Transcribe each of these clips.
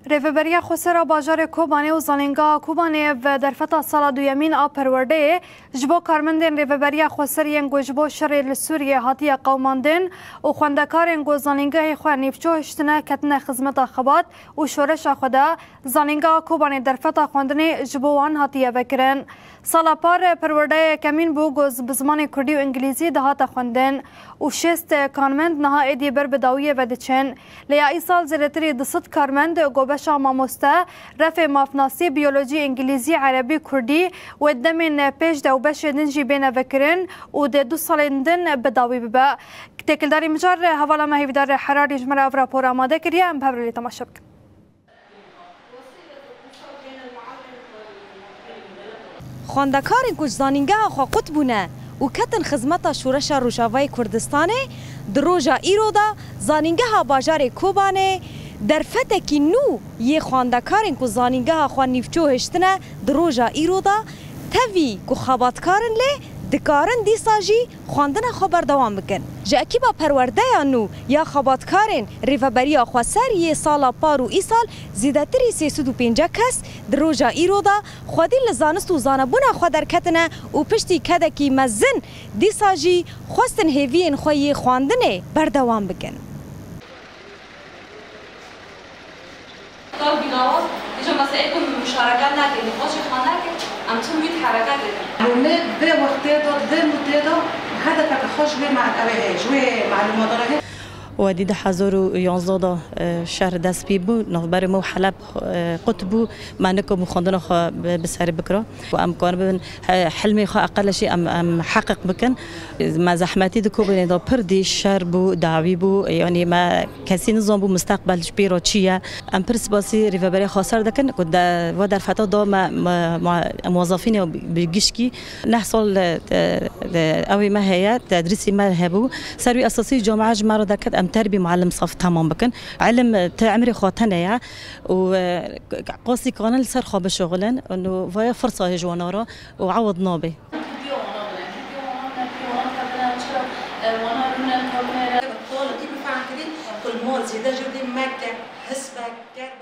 ریفبریا خسرا باجار کوبانه و زالینگا کوبانه و در فتا سال دویمین آپرورده جبو کارمندین ریفبریا خسرین گوجبو شر سوریه هاتی قوماندن و خواندکارین گو زالینگا خواه نیفچو هشتنه کتنه خدمت خبات و شورش خدا زالینگا کوبانه در فتا خواندن جبوان هاتی وکرن سالا پار پرورده کمین بو گوز بزمان کردی و انگلیزی ده هات خواندن و شست کارمند نها ایدی بر بداویه و دچن لیا ای سال زیرتری دست کارمند گوبشا ماموسته رفع مافناسی بیولوژی انگلیزی عربی کردی و دمین پیش دو بش دنجی بین وکرن و ده 2 سال دن بداوی ببا تکلداری مجار حوالا مهیدار حراری جمره او راپور آماده کریه ام بهبرلی تماشا بکن. خواندکارین کج زانینگه خوا قطبونه و کتن خدمت شورش روجاوای کردستانه در روژا ایرو دا زانینگه ها باجار کوبانه در فتکی نو یه خواندکارین که زانینگه ها خواه نیفچو هشتنه در روژا ایرو دا تاوی که خواباتکارن لی دکارن دیساجی خواندن خبر دوام بکن. جا اکیبا پرورده یا نو یا خواباتکارن ریفبریا خواه سر یه سالا پارو ای سال زیدتری 350 کس در روژا ایرو دا خوادی لزانست و زانبونا خواه در کتنه و پشتی کدکی مزن دیساجی خواستن هیوین خواه خواندنه بردوام بکن. دار بیناواز اینجا مثلا ایکم مشارکت نکنید باشه خانه که امتون بید حرکت داریم نه ده وقتی ده مدته هدفك خوش به معلومات جوی معلومات داره و دیده 2011 شهر دست پی بود نخبر مو حلب قطبو معنی که مخاندن خو بسر بکره و امکان ببین حلمی خو اقل شی ام حقق بکن ما زحمتی دکو بین دا پردی شهر بو دعوی بو یعنی ما کسی نظام بو مستقبل شپیرا چیه ام پرس باسی ریفبری خاصر دکن و در فتا دا ما موظفین بگیشکی نه سال اوی ما هيا تدريسي ما هبو سروي اساسي جامعه جمره دكت تربي معلم صف تمام بكن علم تعمري خواتنا يا وقاسي كان لسر خاب شغلن انه ويا فرصه جوانارا وعوض نابي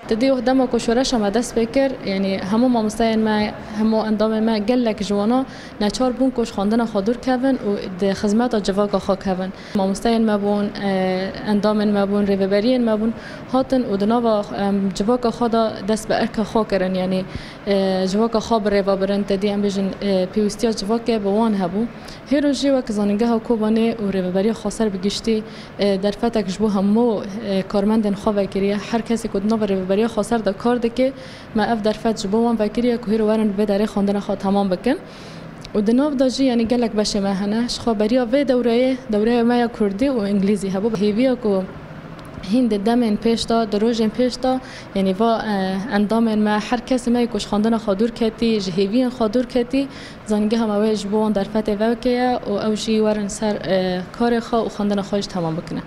تدي وخدمه كشورش ما دست بكر يعني همو ما مستعين ما همو اندام ما قال لك جوانا نچار بون كش خواندن خادور كون و د خدمات جواك خا كون ما مستعين ما بون اندام ما بون ريبرين ما بون هاتن و دنوا جواك خدا دست بارك خا كرن يعني جواك خا بريبرن تدي ام بيجن بيوستيا جواك بوان هبو هيرو جوا كزانيغا كوباني و ريبري خاصر بگشتي در فتك جبو همو کارمندن خا وکریه هر کسی که دنوا ريبري خاصر دا کار دکه ما اف در فت جبوان وکریه که هیرو ورن به داره خواندن خا تمام بکن و دناف داجی یعنی گلک بشه ما هنش خبریا و دوره ما کردی و انگلیزی هبو هیویا کو هند دمن پیش دا دروژن پیش دا یعنی وا اندام ما هر کس ما یکش خواندن خادور کتی جهوین خادور کتی زنگه هم اوج بوان در فت وکیه و اوجی ورن سر کار خا و خواندن خاش تمام بکنه